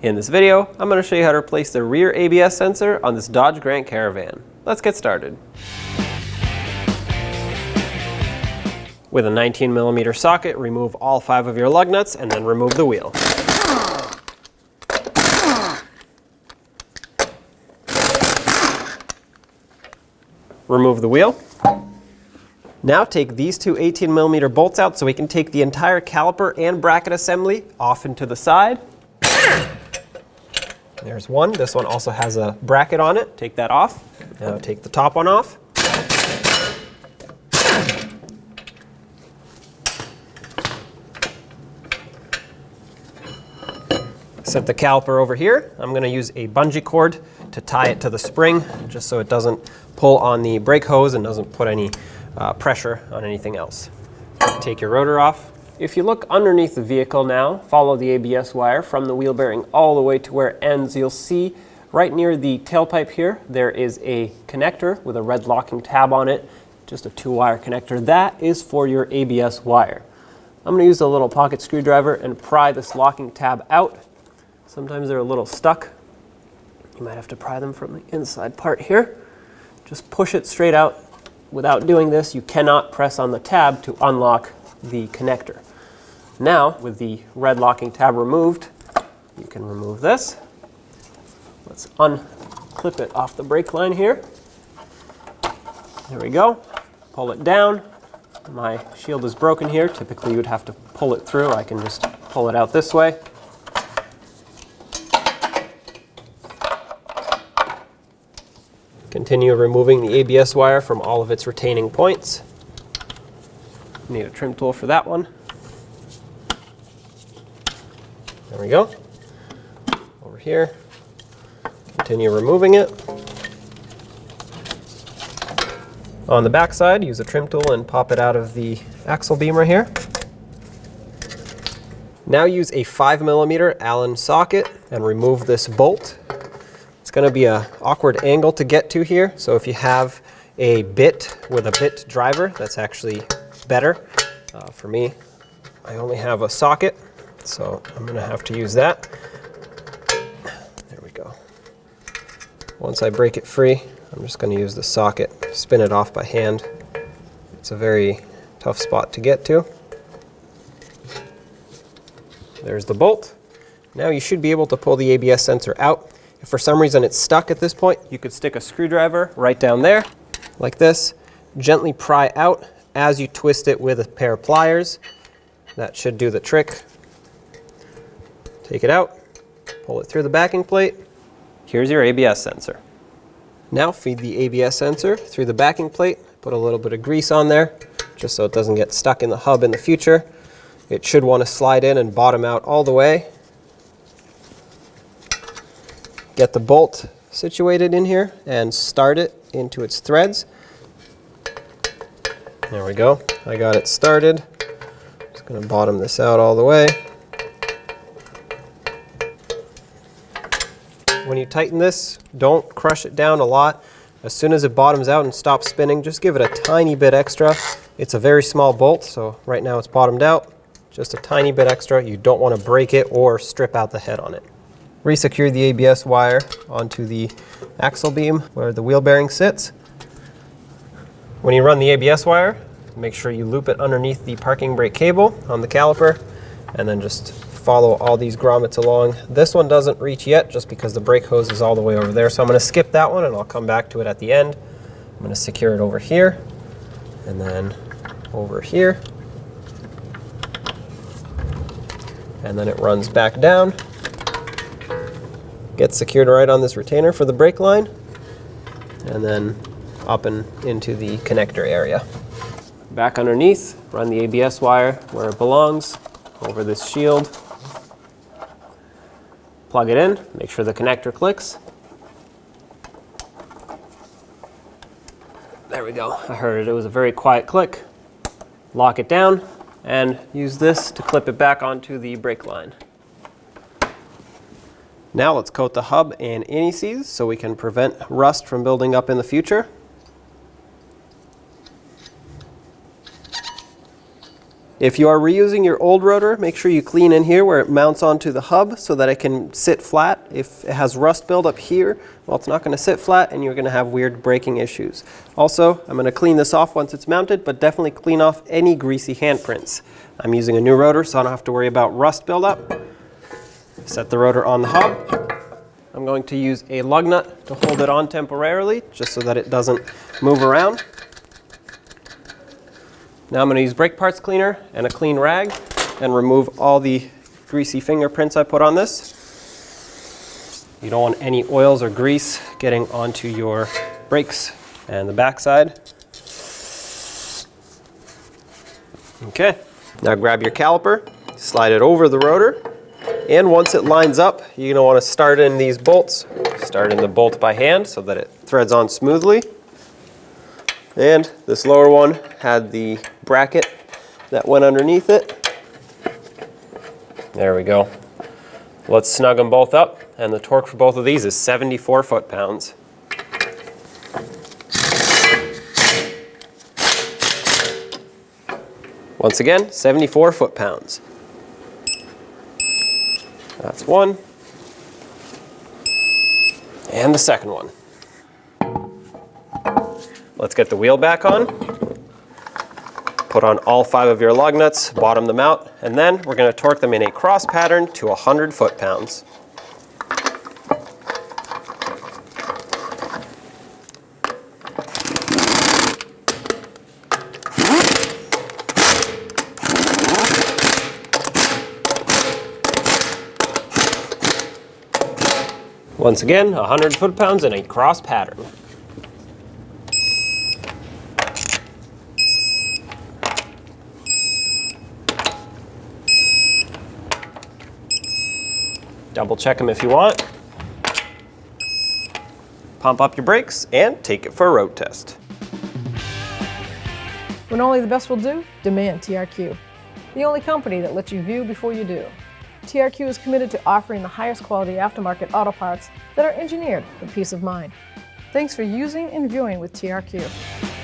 In this video, I'm going to show you how to replace the rear ABS sensor on this Dodge Grand Caravan. Let's get started. With a 19mm socket, remove all 5 of your lug nuts and then remove the wheel. Remove the wheel. Now take these 2 18mm bolts out so we can take the entire caliper and bracket assembly off and to the side. There's one. This one also has a bracket on it. Take that off. Now take the top one off. Set the caliper over here. I'm going to use a bungee cord to tie it to the spring just so it doesn't pull on the brake hose and doesn't put any pressure on anything else. Take your rotor off. If you look underneath the vehicle now, follow the ABS wire from the wheel bearing all the way to where it ends. You'll see right near the tailpipe here, there is a connector with a red locking tab on it, just a 2-wire connector. That is for your ABS wire. I'm going to use a little pocket screwdriver and pry this locking tab out. Sometimes they're a little stuck. You might have to pry them from the inside part here. Just push it straight out. Without doing this, you cannot press on the tab to unlock the connector. Now, with the red locking tab removed, you can remove this. Let's unclip it off the brake line here. There we go. Pull it down. My shield is broken here. Typically, you would have to pull it through. I can just pull it out this way. Continue removing the ABS wire from all of its retaining points. Need a trim tool for that one. There we go. Over here. Continue removing it. On the back side, use a trim tool and pop it out of the axle beam right here. Now use a 5mm Allen socket and remove this bolt. It's going to be an awkward angle to get to here, so if you have a bit with a bit driver, that's actually better. For me, I only have a socket, so I'm going to have to use that. There we go. Once I break it free, I'm just going to use the socket, spin it off by hand. It's a very tough spot to get to. There's the bolt. Now you should be able to pull the ABS sensor out. If for some reason it's stuck at this point, you could stick a screwdriver right down there, like this. Gently pry out as you twist it with a pair of pliers. That should do the trick. Take it out, pull it through the backing plate. Here's your ABS sensor. Now feed the ABS sensor through the backing plate. Put a little bit of grease on there, just so it doesn't get stuck in the hub in the future. It should want to slide in and bottom out all the way. Get the bolt situated in here and start it into its threads. There we go. I got it started. Just going to bottom this out all the way. When you tighten this, don't crush it down a lot. As soon as it bottoms out and stops spinning, just give it a tiny bit extra. It's a very small bolt, so right now it's bottomed out. Just a tiny bit extra. You don't want to break it or strip out the head on it. Resecure the ABS wire onto the axle beam where the wheel bearing sits. When you run the ABS wire, make sure you loop it underneath the parking brake cable on the caliper, and then just follow all these grommets along. This one doesn't reach yet just because the brake hose is all the way over there, so I'm going to skip that one and I'll come back to it at the end. I'm going to secure it over here and then over here, and then it runs back down. Gets secured right on this retainer for the brake line, and then up and into the connector area. Back underneath, run the ABS wire where it belongs, over this shield. Plug it in, make sure the connector clicks. There we go, I heard it. It was a very quiet click. Lock it down and use this to clip it back onto the brake line. Now let's coat the hub and indices so we can prevent rust from building up in the future. If you are reusing your old rotor, make sure you clean in here where it mounts onto the hub so that it can sit flat. If it has rust buildup here, well, it's not going to sit flat and you're going to have weird braking issues. Also, I'm going to clean this off once it's mounted, but definitely clean off any greasy handprints. I'm using a new rotor, so I don't have to worry about rust buildup. Set the rotor on the hub. I'm going to use a lug nut to hold it on temporarily, just so that it doesn't move around. Now I'm going to use brake parts cleaner and a clean rag and remove all the greasy fingerprints I put on this. You don't want any oils or grease getting onto your brakes and the backside. Okay, now grab your caliper, slide it over the rotor, and once it lines up, you're going to want to start in these bolts. Start in the bolt by hand so that it threads on smoothly. And this lower one had the bracket that went underneath it. There we go. Let's snug them both up, and the torque for both of these is 74 foot-pounds. Once again, 74 foot-pounds. That's one. And the second one. Let's get the wheel back on. Put on all 5 of your lug nuts, bottom them out, and then we're going to torque them in a cross pattern to 100 foot-pounds. Once again, 100 foot-pounds in a cross pattern. Double check them if you want. Pump up your brakes and take it for a road test. When only the best will do, demand TRQ. The only company that lets you view before you do. TRQ is committed to offering the highest quality aftermarket auto parts that are engineered for peace of mind. Thanks for using and viewing with TRQ.